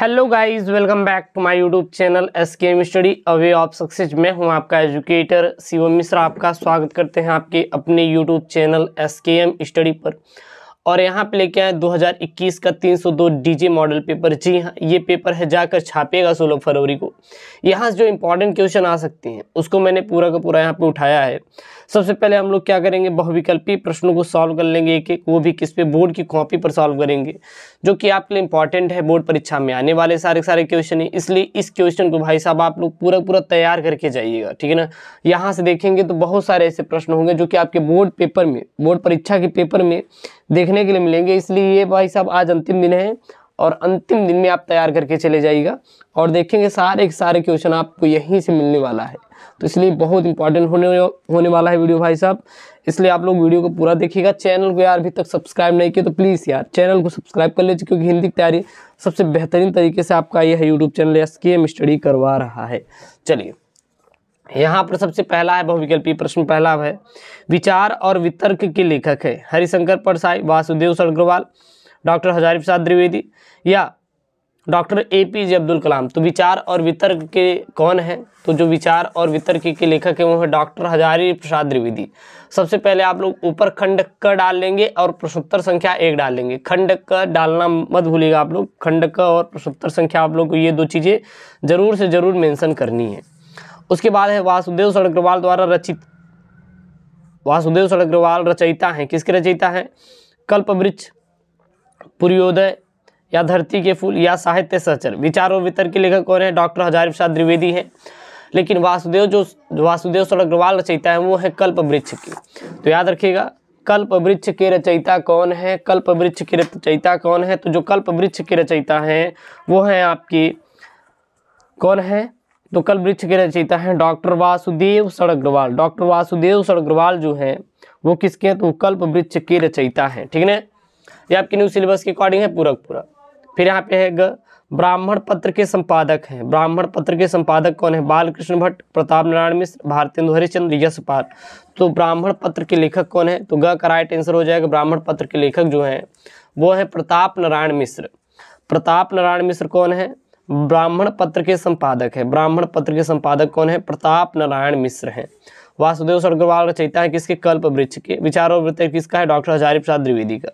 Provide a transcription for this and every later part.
Hello guys, welcome back to my YouTube channel SKM study a way of success. मैं हूं आपका educator Shivam Mishra. आपका स्वागत करते हैं आपके अपने यूट्यूब चैनल एसकेएम स्टडी पर। और यहां पे लेके आए 2021 का 302 डीजे मॉडल पेपर। जी हाँ, ये पेपर है जाकर छापेगा 16 फरवरी को। यहाँ से जो इंपॉर्टेंट क्वेश्चन आ सकते हैं उसको मैंने पूरा का पूरा यहाँ पे उठाया है। सबसे पहले हम लोग क्या करेंगे, बहुविकल्पी प्रश्नों को सॉल्व कर लेंगे एक एक, वो भी किस पे, बोर्ड की कॉपी पर सॉल्व करेंगे, जो कि आपके लिए इंपॉर्टेंट है। बोर्ड परीक्षा में आने वाले सारे क्वेश्चन है, इसलिए इस क्वेश्चन को भाई साहब आप लोग पूरा तैयार करके जाइएगा, ठीक है ना। यहाँ से देखेंगे तो बहुत सारे ऐसे प्रश्न होंगे जो कि आपके बोर्ड पेपर में, बोर्ड परीक्षा के पेपर में देखने के लिए मिलेंगे। इसलिए ये भाई साहब आज अंतिम दिन है और अंतिम दिन में आप तैयार करके चले जाइएगा और देखेंगे सारे के सारे क्वेश्चन आपको यहीं से मिलने वाला है। तो इसलिए बहुत इंपॉर्टेंट होने वाला है वीडियो भाई साहब, इसलिए आप लोग वीडियो को पूरा देखिएगा। चैनल को यार अभी तक सब्सक्राइब नहीं किया तो प्लीज़ यार चैनल को सब्सक्राइब कर लीजिए, क्योंकि हिंदी की तैयारी सबसे बेहतरीन तरीके से आपका यह यूट्यूब चैनल एसकेएम स्टडी करवा रहा है। चलिए, यहाँ पर सबसे पहला है बहुविकल्पी प्रश्न। पहला है, विचार और वितर्क के लेखक है हरिशंकर परसाई, वासुदेव सड़ग्रवाल, डॉक्टर हजारी प्रसाद द्विवेदी या डॉक्टर एपीजे अब्दुल कलाम। तो विचार और वितर्क के कौन है? तो जो विचार और वितर्क के लेखक है वो है डॉक्टर हजारी प्रसाद द्विवेदी। सबसे पहले आप लोग ऊपर खंड क डाल लेंगे और प्रश्नोत्तर संख्या 1 डाल लेंगे। खंड क डालना मत भूलिएगा आप लोग, खंड क और प्रश्नोत्तर संख्या आप लोग को ये दो चीज़ें जरूर से जरूर मेंशन करनी है। उसके बाद है वासुदेव सड़ग्रवाल द्वारा रचित, वासुदेव सड़ग्रवाल रचयिता हैं, किसके रचयिता हैं? कल्पवृक्ष, पूर्वोदय या धरती के फूल या साहित्य सहचर। विचार और वितर्क के लेखक कौन है? डॉक्टर हजारी प्रसाद द्विवेदी हैं, लेकिन वासुदेव सड़ग्रवाल रचयिता है वो है कल्पवृक्ष की। तो याद रखिएगा, कल्पवृक्ष के रचयिता कौन है? कल्पवृक्ष के रचयिता कौन है? तो जो कल्पवृक्ष के रचयिता हैं वो है आपकी, कौन है? तो कल्पवृक्ष के रचयिता हैं डॉक्टर वासुदेव सड़ग्रवाल। डॉक्टर वासुदेव सड़ग्रवाल जो हैं वो किसके हैं? तो कल्पवृक्ष के रचयिता हैं, ठीक है ना। ये आपके न्यू सिलेबस के अकॉर्डिंग है पूरा। फिर यहाँ पे है ब्राह्मण पत्र के संपादक हैं। ब्राह्मण पत्र के संपादक कौन है? बालकृष्ण भट्ट, प्रताप नारायण मिश्र, भारतेंदु हरिश्चंद्र, यशपाल। तो ब्राह्मण पत्र के लेखक कौन है? तो ग का राइट आंसर हो जाएगा। ब्राह्मण पत्र के लेखक जो हैं वो है प्रताप नारायण मिश्र। प्रताप नारायण मिश्र कौन है? ब्राह्मण पत्र के संपादक है। ब्राह्मण पत्र के संपादक कौन है? प्रताप नारायण मिश्र हैं। वासुदेव सड़ग्रवाल रचयिता है किसके? कल्पवृक्ष के। विचार और वितर्क किसका है? डॉक्टर हजारी प्रसाद द्विवेदी का।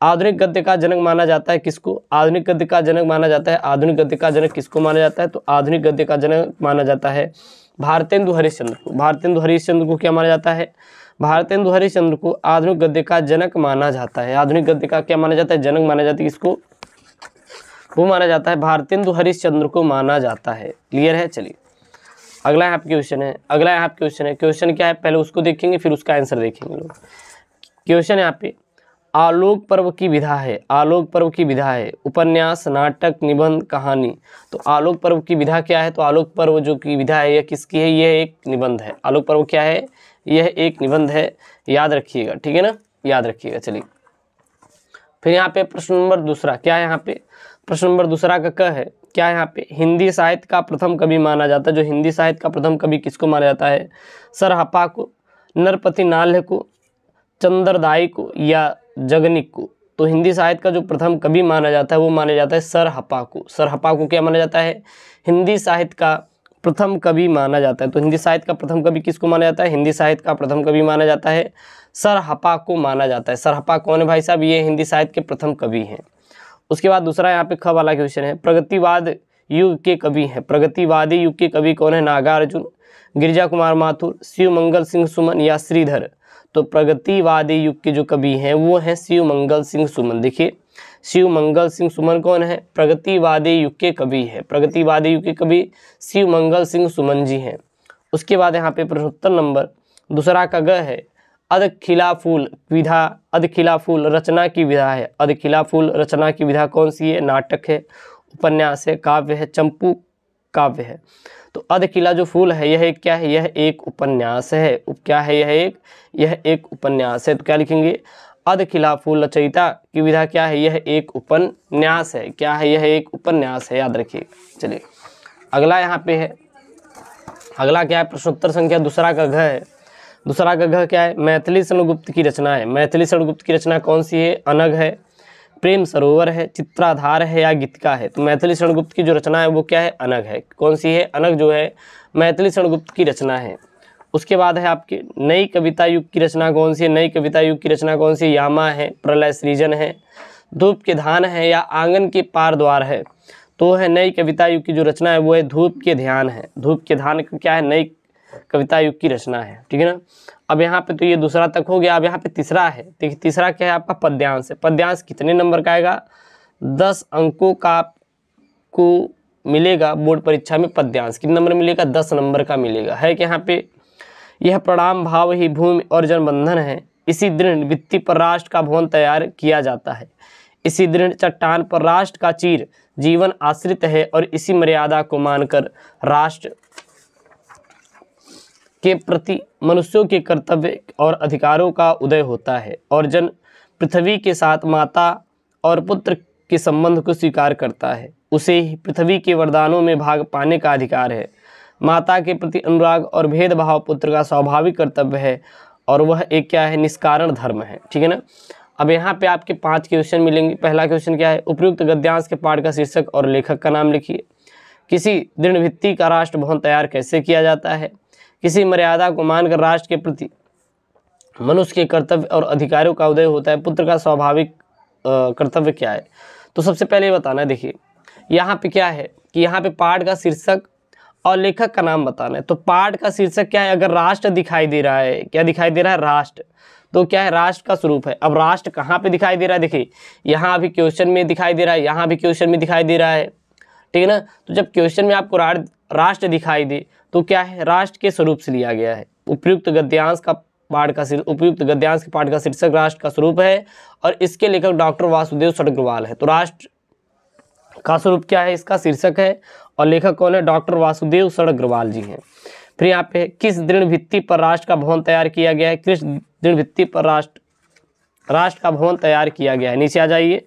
आधुनिक गद्य का जनक माना जाता है किसको? आधुनिक गद्य का जनक माना जाता है, आधुनिक गद्य का जनक किसको माना जाता है? तो आधुनिक गद्य का जनक माना जाता है भारतेंदु हरिश्चंद्र को। भारतेंदु हरिश्चंद्र को क्या माना जाता है? भारतेंदु हरिश्चंद्र को आधुनिक गद्य का जनक माना जाता है। आधुनिक गद्य का क्या माना जाता है? जनक माना जाता है। किसको? वो माना जाता है भारतेंदु हरिश्चंद्र को माना जाता है। क्लियर है? चलिए, अगला यहाँ पे क्वेश्चन है। अगला यहाँ पे क्वेश्चन है। क्वेश्चन क्या है पहले उसको देखेंगे फिर उसका आंसर देखेंगे लोग। क्वेश्चन यहाँ पे आलोक पर्व की विधा है। आलोक पर्व की विधा है उपन्यास, नाटक, निबंध, कहानी। तो आलोक पर्व की विधा क्या है? तो आलोक पर्व जो की विधा है यह किसकी है? यह एक निबंध है। आलोक पर्व क्या है? यह एक निबंध है, याद रखिएगा, ठीक है ना, याद रखिएगा। चलिए, फिर यहाँ पे प्रश्न नंबर दूसरा क्या है? यहाँ पे प्रश्न नंबर दूसरा का क है क्या है? यहाँ पे हिंदी साहित्य का प्रथम कवि माना जाता है। जो हिंदी साहित्य का प्रथम कवि किसको माना जाता है? सरहपा को, नरपति नाल्ह को, चंद्रदाई को या जगनिक को। तो हिंदी साहित्य का जो प्रथम कवि माना जाता है वो माना जाता है सरहपा को। सरहपा को क्या माना जाता है? हिंदी साहित्य का प्रथम कवि माना जाता है। तो हिंदी साहित्य का प्रथम कवि किसको माना जाता है? हिंदी साहित्य का प्रथम कवि माना जाता है सरहपा को माना जाता है। सरहपा कौन है भाई साहब? ये हिंदी साहित्य के प्रथम कवि हैं। उसके बाद दूसरा यहाँ पे ख वाला क्वेश्चन है, प्रगतिवाद युग के कवि हैं। प्रगतिवादी युग के कवि कौन है? नागार्जुन, गिरिजा कुमार माथुर, शिव मंगल सिंह सुमन या श्रीधर। तो प्रगतिवादी युग के जो कवि हैं वो हैं शिव मंगल सिंह सुमन। देखिए, शिव मंगल सिंह सुमन कौन है? प्रगतिवादी युग के कवि है। प्रगतिवादी युग के कवि शिव मंगल सिंह सुमन जी हैं। उसके बाद यहाँ पे प्रश्नोत्तर नंबर दूसरा का ग है, अधखिला फूल विधा। अधखिला फूल रचना की विधा है। अधखिला फूल रचना की विधा कौन सी है? नाटक है, उपन्यास है, काव्य है, चंपू काव्य है। तो अधखिला जो फूल है यह एक क्या है? यह एक उपन्यास है। क्या है? यह एक उपन्यास है। तो क्या लिखेंगे? अधखिला फूल रचयिता की विधा क्या है? यह एक उपन्यास है। क्या है? यह एक उपन्यास है, याद रखिए। चलिए, अगला यहाँ पे है, अगला क्या है? प्रश्नोत्तर संख्या दूसरा का घ है। दूसरा का घ क्या है? मैथिली शरणगुप्त की रचना है। मैथिली शरणगुप्त की रचना कौन सी है? अनग है, प्रेम सरोवर है, चित्राधार है या गीतिका है। तो मैथिली शरण गुप्त की जो रचना है वो क्या है, अनग है। कौन सी है, अनग जो है मैथिली शरण गुप्त की रचना है। उसके बाद है आपके नई कविता युग की रचना कौन सी है, नई कविता युग की रचना कौन सी, यामा है, प्रलय सृजन है, धूप के धान है या आंगन के पार द्वार है। तो है नई कविता युग की जो रचना है वो है धूप के ध्यान है। धूप के धान क्या है, नई कविता युग की रचना है, ठीक है ना। अब यहाँ पे तो ये दूसरा तक हो गया। अब यहाँ पे तीसरा है, देखिए तीसरा क्या है आपका, पद्यांश है। पद्यांश कितने नंबर का आएगा, 10 अंकों का आपको मिलेगा बोर्ड परीक्षा में। पद्यांश कितने नंबर मिलेगा, 10 नंबर का मिलेगा। है कि यहाँ पे यह प्रणाम भाव ही भूमि और जनबंधन है, इसी दृढ़ भित्ति पर राष्ट्र का भवन तैयार किया जाता है, इसी दृढ़ चट्टान पर राष्ट्र का चीर जीवन आश्रित है, और इसी मर्यादा को मानकर राष्ट्र के प्रति मनुष्यों के कर्तव्य और अधिकारों का उदय होता है, और जन पृथ्वी के साथ माता और पुत्र के संबंध को स्वीकार करता है। उसे ही पृथ्वी के वरदानों में भाग पाने का अधिकार है। माता के प्रति अनुराग और भेदभाव पुत्र का स्वाभाविक कर्तव्य है, और वह एक क्या है, निष्कारण धर्म है, ठीक है ना। अब यहाँ पे आपके 5 क्वेश्चन मिलेंगे। पहला क्वेश्चन क्या है, उपयुक्त गद्यांश के पाठ का शीर्षक और लेखक का नाम लिखिए। किसी दृढ़ भित्ति का राष्ट्र भवन तैयार कैसे किया जाता है। किसी मर्यादा को मानकर राष्ट्र के प्रति मनुष्य के कर्तव्य और अधिकारों का उदय होता है। पुत्र का स्वाभाविक कर्तव्य क्या है। तो सबसे पहले बताना है, देखिए यहाँ पे क्या है कि यहाँ पे पाठ का शीर्षक और लेखक का नाम बताना है। तो पाठ का शीर्षक क्या है, अगर राष्ट्र दिखाई दे रहा है, क्या दिखाई दे रहा है, राष्ट्र, तो क्या है, राष्ट्र का स्वरूप है। अब राष्ट्र कहाँ पे दिखाई दे रहा है, देखिए यहाँ भी क्वेश्चन में दिखाई दे रहा है, यहाँ भी क्वेश्चन में दिखाई दे रहा है, ठीक है ना। तो जब क्वेश्चन में आपको राष्ट्र दिखाई दे तो क्या है, राष्ट्र के स्वरूप से लिया गया है। उपयुक्त गद्यांश का पाठ का शीर्षक राष्ट्र का स्वरूप है, और इसके लेखक डॉक्टर वासुदेव सडग्रवाल है। तो राष्ट्र का स्वरूप क्या है, इसका शीर्षक है, और लेखक कौन है, डॉक्टर वासुदेव सडग्रवाल जी हैं। फिर यहाँ पे किस दृढ़ भित्ति पर राष्ट्र का भवन तैयार किया गया है, किस दृढ़ भित्ति पर राष्ट्र का भवन तैयार किया गया है। नीचे आ जाइए,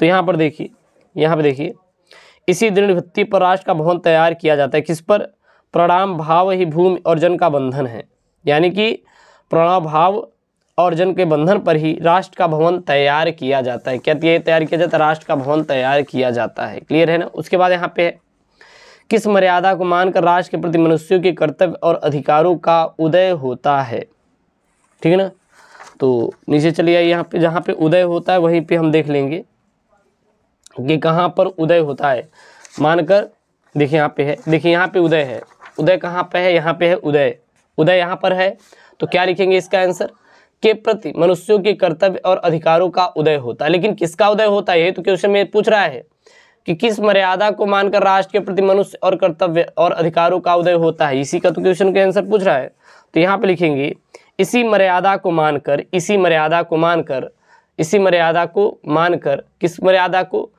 तो यहाँ पर देखिए इसी दृढ़ भित्ति पर राष्ट्र का भवन तैयार किया जाता है। किस पर, प्रणाम भाव ही भूमि और जन का बंधन है, यानी कि प्रणाम भाव और जन के बंधन पर ही राष्ट्र का भवन तैयार किया जाता है। क्या तैयार किया जाता है, राष्ट्र का भवन तैयार किया जाता है। क्लियर है ना। उसके बाद यहाँ पे किस मर्यादा को मानकर राष्ट्र के प्रति मनुष्यों के कर्तव्य और अधिकारों का उदय होता है, ठीक है ना। तो नीचे चलिए, यहाँ पे जहाँ पे उदय होता है वहीं पे हम देख लेंगे कि कहाँ पर उदय होता है। मानकर देखिए यहाँ पे है, देखिए यहाँ पे उदय है, उदय कहाँ पे है, यहाँ पे है उदय, उदय यहाँ पर है। तो क्या लिखेंगे इसका आंसर, के प्रति मनुष्यों के कर्तव्य और अधिकारों का उदय होता है। लेकिन किसका उदय होता है, ये तो क्वेश्चन में पूछ रहा है कि किस मर्यादा को मानकर राष्ट्र के प्रति मनुष्य और कर्तव्य और अधिकारों का उदय होता है, इसी का तो क्वेश्चन का आंसर पूछ रहा है। तो यहाँ पे लिखेंगे इसी मर्यादा को मानकर, किस मर्यादा को,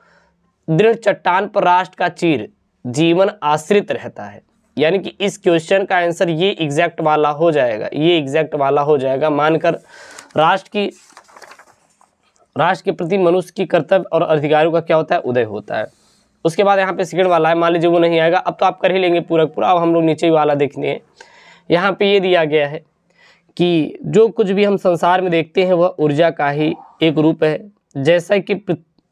दृढ़ चट्टान पर राष्ट्र का चीर जीवन आश्रित रहता है। यानी कि इस क्वेश्चन का आंसर ये एग्जैक्ट वाला हो जाएगा, मानकर राष्ट्र के प्रति मनुष्य की कर्तव्य और अधिकारों का क्या होता है, उदय होता है। उसके बाद यहाँ पे सेकंड वाला है, मान लीजिए वो नहीं आएगा, अब तो आप कर ही लेंगे पूरा। अब हम लोग नीचे वाला देखते हैं। यहाँ पे ये दिया गया है कि जो कुछ भी हम संसार में देखते हैं वह ऊर्जा का ही एक रूप है। जैसा कि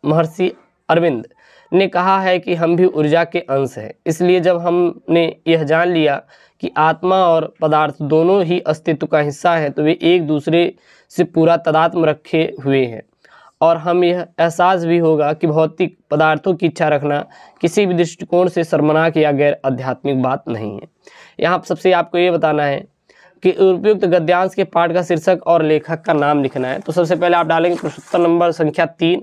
महर्षि अरविंद ने कहा है कि हम भी ऊर्जा के अंश हैं। इसलिए जब हमने यह जान लिया कि आत्मा और पदार्थ दोनों ही अस्तित्व का हिस्सा हैं, तो वे एक दूसरे से पूरा तादात्म्य रखे हुए हैं, और हम यह एहसास भी होगा कि भौतिक पदार्थों की इच्छा रखना किसी भी दृष्टिकोण से शर्मनाक या गैर आध्यात्मिक बात नहीं है। यहाँ सबसे आपको ये बताना है कि उपयुक्त गद्यांश के पाठ का शीर्षक और लेखक का नाम लिखना है। तो सबसे पहले आप डालेंगे प्रश्नोत्तर नंबर संख्या 3,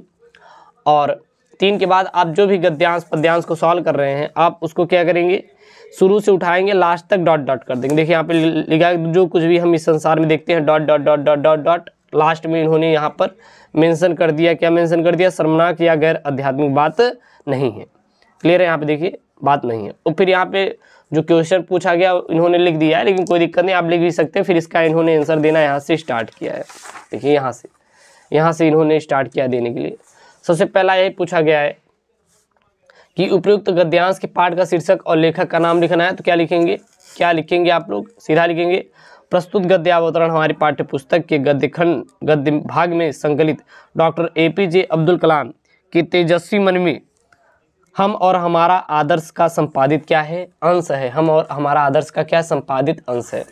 और 3 के बाद आप जो भी गद्यांश पद्यांश को सॉल्व कर रहे हैं आप उसको क्या करेंगे, शुरू से उठाएंगे लास्ट तक डॉट डॉट कर देंगे। देखिए यहाँ पे लिखा है जो कुछ भी हम इस संसार में देखते हैं dot dot dot dot dot dot, last में इन्होंने यहाँ पर मेंशन कर दिया, क्या मेंशन कर दिया, शर्मनाक या गैर आध्यात्मिक बात नहीं है। क्लियर है, यहाँ पे देखिए बात नहीं है। और फिर यहाँ पे जो क्वेश्चन पूछा गया इन्होंने लिख दिया है, लेकिन कोई दिक्कत नहीं, आप लिख भी सकते हैं। फिर इसका इन्होंने आंसर देना यहाँ से स्टार्ट किया है। देखिए यहाँ से इन्होंने स्टार्ट किया देने के लिए। सबसे पहला यही पूछा गया है कि उपयुक्त गद्यांश के पाठ का शीर्षक और लेखक का नाम लिखना है। तो क्या लिखेंगे आप लोग, सीधा लिखेंगे प्रस्तुत गद्य अवतरण हमारी पाठ्य पुस्तक के गद्य खंड गद्य भाग में संकलित डॉक्टर APJ अब्दुल कलाम की तेजस्वी मन में हम और हमारा आदर्श का संपादित क्या है, अंश है। हम और हमारा आदर्श का क्या संपादित अंश है।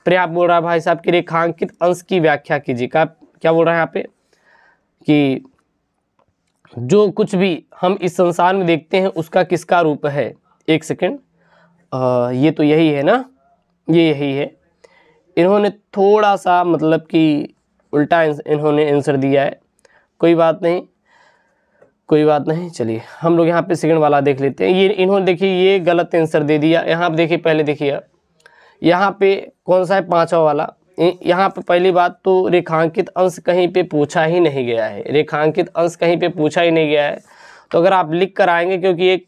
फिर आप बोल रहा है भाई साहब कि रेखांकित अंश की व्याख्या कीजिए। क्या बोल रहा है यहाँ पे कि जो कुछ भी हम इस संसार में देखते हैं उसका किसका रूप है। एक सेकेंड, ये तो यही है ना, ये यही है। इन्होंने थोड़ा सा मतलब कि उल्टा इन्होंने आंसर दिया है। कोई बात नहीं, कोई बात नहीं, चलिए हम लोग यहाँ पे सेकंड वाला देख लेते हैं। ये इन्होंने देखिए ये गलत आंसर दे दिया। यहाँ पे देखिए, पहले देखिए यहाँ पे कौन सा है, पांचवा वाला। यहाँ पे पहली बात तो रेखांकित अंश कहीं पे पूछा ही नहीं गया है। रेखांकित अंश कहीं पे पूछा ही नहीं गया है। तो अगर आप लिख कर आएंगे, क्योंकि एक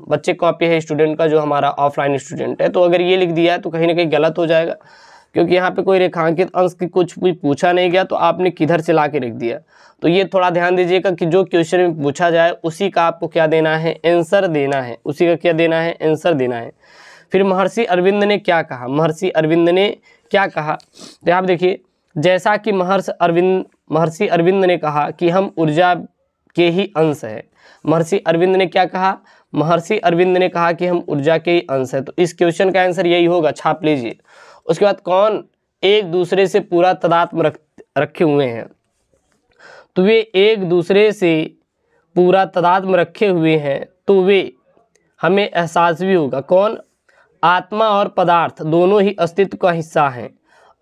बच्चे कॉपी है स्टूडेंट का जो हमारा ऑफलाइन स्टूडेंट है, तो अगर ये लिख दिया है तो कहीं ना कहीं गलत हो जाएगा, क्योंकि यहाँ पे कोई रेखांकित अंश की कुछ भी पूछा नहीं गया, तो आपने किधर से ला के रख दिया। तो ये थोड़ा ध्यान दीजिएगा कि जो क्वेश्चन में पूछा जाए उसी का आपको क्या देना है, आंसर देना है। उसी का क्या देना है, आंसर देना है। फिर महर्षि अरविंद ने क्या कहा, महर्षि अरविंद ने क्या कहा, तो आप देखिए, जैसा कि महर्षि अरविंद ने कहा कि हम ऊर्जा के ही अंश है। महर्षि अरविंद ने क्या कहा, महर्षि अरविंद ने कहा कि हम ऊर्जा के ही अंश है। तो इस क्वेश्चन का आंसर यही होगा, छाप लीजिए। उसके बाद कौन एक दूसरे से पूरा तादात्म्य रखे हुए हैं, तो वे एक दूसरे से पूरा तादात्म्य रखे हुए हैं तो वे हमें एहसास भी होगा। कौन, आत्मा और पदार्थ दोनों ही अस्तित्व का हिस्सा हैं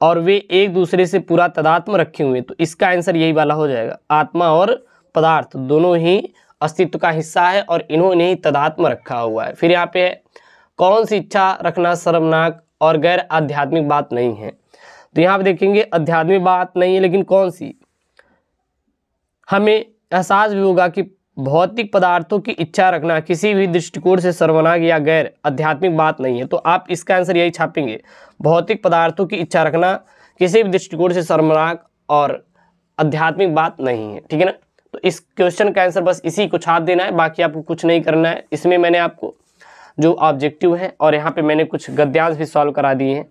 और वे एक दूसरे से पूरा तादात्म्य रखे हुए हैं। तो इसका आंसर यही वाला हो जाएगा, आत्मा और पदार्थ दोनों ही अस्तित्व का हिस्सा है और इन्होंने ही तादात्म्य रखा हुआ है। फिर यहाँ पे है, कौन सी इच्छा रखना शर्मनाक और गैर आध्यात्मिक बात नहीं है। तो यहाँ पे देखेंगे आध्यात्मिक बात नहीं है, लेकिन कौन सी, हमें एहसास भी होगा कि भौतिक पदार्थों की इच्छा रखना किसी भी दृष्टिकोण से शर्मनाक या गैर आध्यात्मिक बात नहीं है। तो आप इसका आंसर यही छापेंगे, भौतिक पदार्थों की इच्छा रखना किसी भी दृष्टिकोण से शर्मनाक और आध्यात्मिक बात नहीं है। ठीक है ना। तो इस क्वेश्चन का आंसर बस इसी को छाप देना है, बाकी आपको कुछ नहीं करना है। इसमें मैंने आपको जो ऑब्जेक्टिव है और यहाँ पे मैंने कुछ गद्यांश भी सॉल्व करा दिए हैं।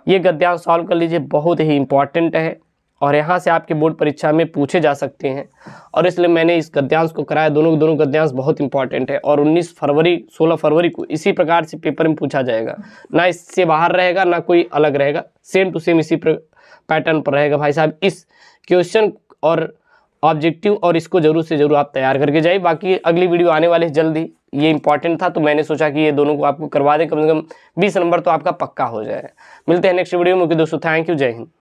ये गद्यांश सॉल्व कर लीजिए, बहुत ही इंपॉर्टेंट है और यहाँ से आपके बोर्ड परीक्षा में पूछे जा सकते हैं, और इसलिए मैंने इस गद्यांश को कराया। दोनों गद्यांश बहुत इंपॉर्टेंट है और 16 फरवरी को इसी प्रकार से पेपर में पूछा जाएगा। ना इससे बाहर रहेगा, ना कोई अलग रहेगा, सेम टू सेम इसी पैटर्न पर रहेगा। भाई साहब, इस क्वेश्चन और ऑब्जेक्टिव और इसको जरूर से जरूर आप तैयार करके जाइए। बाकी अगली वीडियो आने वाले जल्दी, ये इंपॉर्टेंट था तो मैंने सोचा कि ये दोनों को आपको करवा दें, कम से कम 20 नंबर तो आपका पक्का हो जाए। मिलते हैं नेक्स्ट वीडियो में। दोस्तों थैंक यू, जय हिंद।